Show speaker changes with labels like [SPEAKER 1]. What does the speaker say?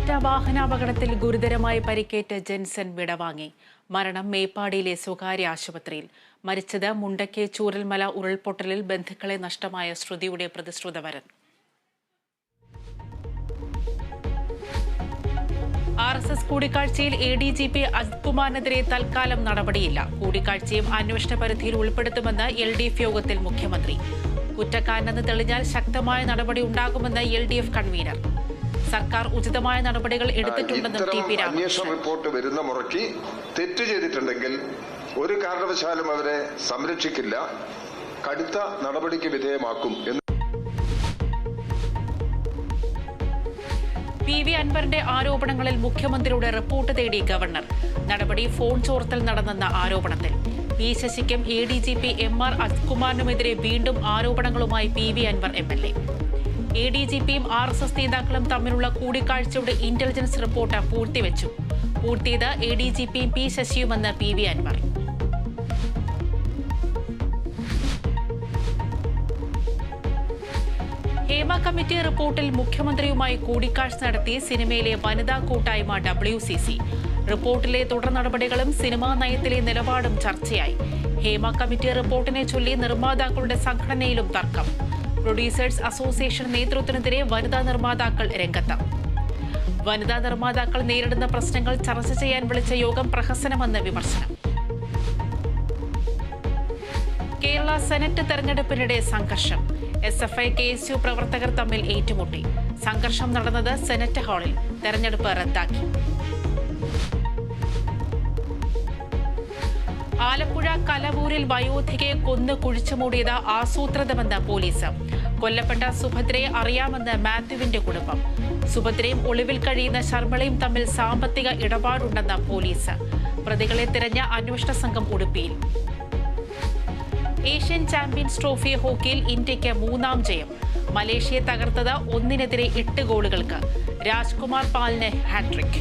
[SPEAKER 1] കനത്ത വാഹനാപകടത്തിൽ ഗുരുതരമായി പരിക്കേറ്റ് ജെൻസൺ വിടവാങ്ങി. മരണം മേപ്പാടിയിലെ സ്വകാര്യ ആശുപത്രിയിൽ. മരിച്ചത് മുണ്ടക്കെ ചൂരൽമല ഉരുൾപൊട്ടലിൽ ബന്ധുക്കളെ നഷ്ടമായ ശ്രുതിയുടെ പ്രതിശ്രുതവരൻ. RSS കൂടിക്കാഴ്ചയിൽ ADGP അജിത് കുമാറിനെതിരെ തൽക്കാലം നടപടിയില്ല. കൂടിക്കാഴ്ചയും അന്വേഷണ പരിധിയിൽ ഉൾപ്പെടുത്തുമെന്ന് LDF യോഗത്തിൽ മുഖ്യമന്ത്രി. കുറ്റക്കാരനെന്ന് തെളിഞ്ഞാൽ ശക്തമായ നടപടി ഉണ്ടാകുമെന്ന് LDF കൺവീനർ. സർക്കാർ ഉചിതമായ നടപടികൾ എടുത്തിട്ടുണ്ടെന്നും TP രാമകൃഷ്ണൻ.
[SPEAKER 2] അന്വേഷണ റിപ്പോർട്ട് വരുന്ന മുറയ്ക്ക് തെറ്റ് ചെയ്തിട്ടുണ്ടെങ്കിൽ ഒരു കാരണവശാലും അവരെ സംരക്ഷിക്കില്ല, കടുത്ത നടപടിക്ക് വിധേയമാക്കും എന്ന്
[SPEAKER 1] PV അൻവറിന്റെ ആരോപണങ്ങളിൽ മുഖ്യമന്ത്രിയുടെ റിപ്പോർട്ട് തേടി ഗവർണർ. നടപടി ഫോൺ ചോർത്തൽ നടന്നെന്ന ആരോപണത്തിൽ. P ശശിക്കും ADGP MR അജിത് കുമാറിനുമെതിരെ വീണ്ടും ആരോപണങ്ങളുമായി PV അൻവർ MLA. ADGPയും RSS നേതാക്കളും തമ്മിലുള്ള കൂടിക്കാഴ്ചയുടെ ഇന്റലിജൻസ് റിപ്പോർട്ട് പൂർത്തിവെച്ചു. പൂർത്തിയത് ADGPയും P ശശിയുമെന്ന് PV അൻവർ. ഹേമ കമ്മിറ്റി റിപ്പോർട്ടിൽ മുഖ്യമന്ത്രിയുമായി കൂടിക്കാഴ്ച നടത്തി സിനിമയിലെ വനിതാ കൂട്ടായ്മ WCC. റിപ്പോർട്ടിലെ തുടർ നടപടികളും സിനിമാ നയത്തിലെ നിലപാടും ചർച്ചയായി. ഹേമ കമ്മിറ്റി റിപ്പോർട്ടിനെ ചൊല്ലി നിർമ്മാതാക്കളുടെ സംഘടനയിലും തർക്കം. പ്രൊഡ്യൂസേഴ്സ് അസോസിയേഷൻ നേതൃത്വത്തിനെതിരെ വനിതാ നിർമ്മാതാക്കൾ രംഗത്ത്. വനിതാ നിർമ്മാതാക്കൾ നേരിടുന്ന പ്രശ്നങ്ങൾ ചർച്ച ചെയ്യാൻ വിളിച്ച യോഗം പ്രഹസനമെന്ന് വിമർശനം. കേരള സെനറ്റ് തെരഞ്ഞെടുപ്പിനിടെ സംഘർഷം. SFI KSU പ്രവർത്തകർ തമ്മിൽ ഏറ്റുമുട്ടി. സംഘർഷം നടന്നത് സെനറ്റ് ഹാളിൽ. തെരഞ്ഞെടുപ്പ് റദ്ദാക്കി. ആലപ്പുഴ കലവൂരിൽ വയോധികയെ കൊന്നു കുഴിച്ചുമൂടിയത് ആസൂത്രിതമെന്ന് പോലീസ്. കൊല്ലപ്പെട്ട സുഭദ്രയെ അറിയാമെന്ന് മാത്യുവിന്റെ കുടുംബം. സുഭദ്രയും ഒളിവിൽ കഴിയുന്ന ശർമ്മളയും തമ്മിൽ സാമ്പത്തിക ഇടപാടുണ്ടെന്ന് പോലീസ്. പ്രതികളെ തിരഞ്ഞ അന്വേഷണ സംഘം ഉടുപ്പിയിൽ. ഏഷ്യൻ ചാമ്പ്യൻസ് ട്രോഫി ഹോക്കിയിൽ ഇന്ത്യയ്ക്ക് 3ാം ജയം. മലേഷ്യയെ തകർത്തത് 1-8 ഗോളുകൾക്ക്. രാജ്കുമാർ പാലിന് ഹാട്രിക്.